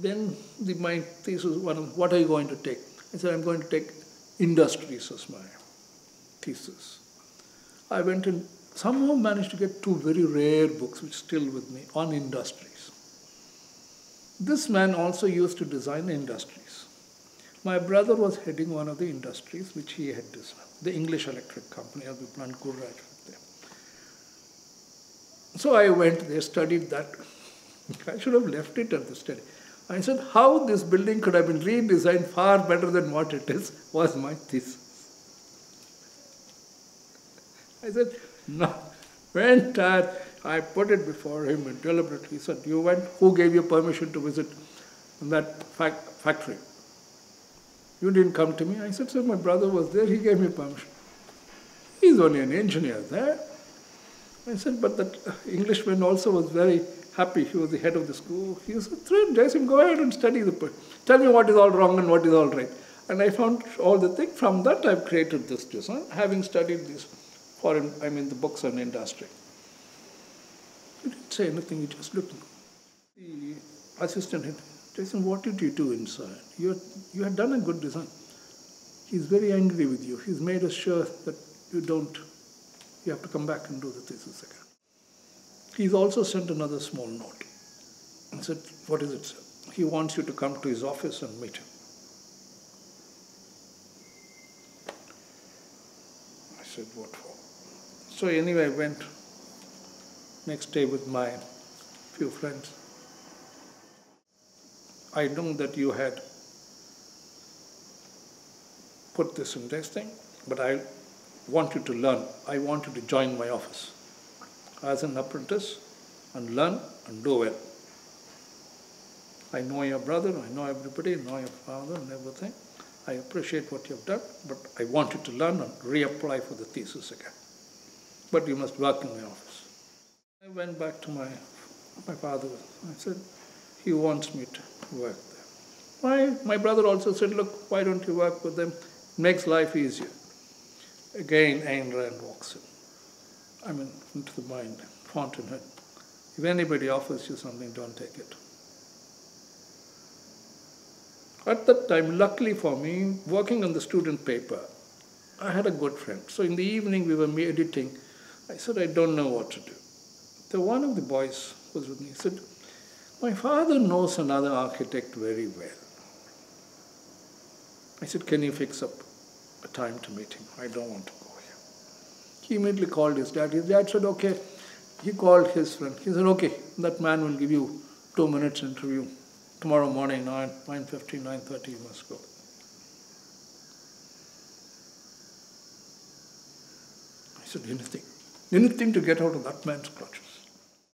then my thesis, what are you going to take? I said, I'm going to take industries as my thesis. I went and somehow managed to get two very rare books, which are still with me, on industries. This man also used to design industries. My brother was heading one of the industries which he had designed, the English Electric Company, of the plant Gurraj. So I went there, studied that. I should have left it at the study. I said, how this building could have been redesigned far better than what it is, was my thesis. I said, no. Went and I put it before him and deliberately. He said, you went, who gave you permission to visit that factory? You didn't come to me. I said, sir, my brother was there, he gave me permission. He's only an engineer there. I said, but that Englishman also was very happy. He was the head of the school. He said, Jason, go ahead and study tell me what is all wrong and what is all right. And I found all the things. From that, I've created this design, having studied these the books on industry. He didn't say anything. He just looked. The assistant said, Jason, what did you do inside? You had done a good design. He's very angry with you. He's made us sure that you have to come back and do the thesis again. He's also sent another small note. I said, what is it, sir? He wants you to come to his office and meet him. I said, what for? So anyway, I went next day with my few friends. I know that you had put this in testing, but I want you to learn. I want you to join my office as an apprentice and learn and do well. I know your brother, I know everybody, I know your father and everything. I appreciate what you have done, but I want you to learn and reapply for the thesis again. But you must work in my office. I went back to my father. I said, he wants me to work there. My brother also said, look, why don't you work with them? It makes life easier. Again, Ayn Rand walks in. Into the mind, fountainhead. If anybody offers you something, don't take it. At that time, luckily for me, working on the student paper, I had a good friend. So in the evening, we were editing. I said, I don't know what to do. So one of the boys was with me. He said, my father knows another architect very well. I said, can you fix up a time to meet him? I don't want to go here. He immediately called his dad. His dad said, okay. He called his friend. He said, okay, that man will give you 2 minutes interview. Tomorrow morning, 9:50, 9:30, you must go. I said, anything to get out of that man's clutches.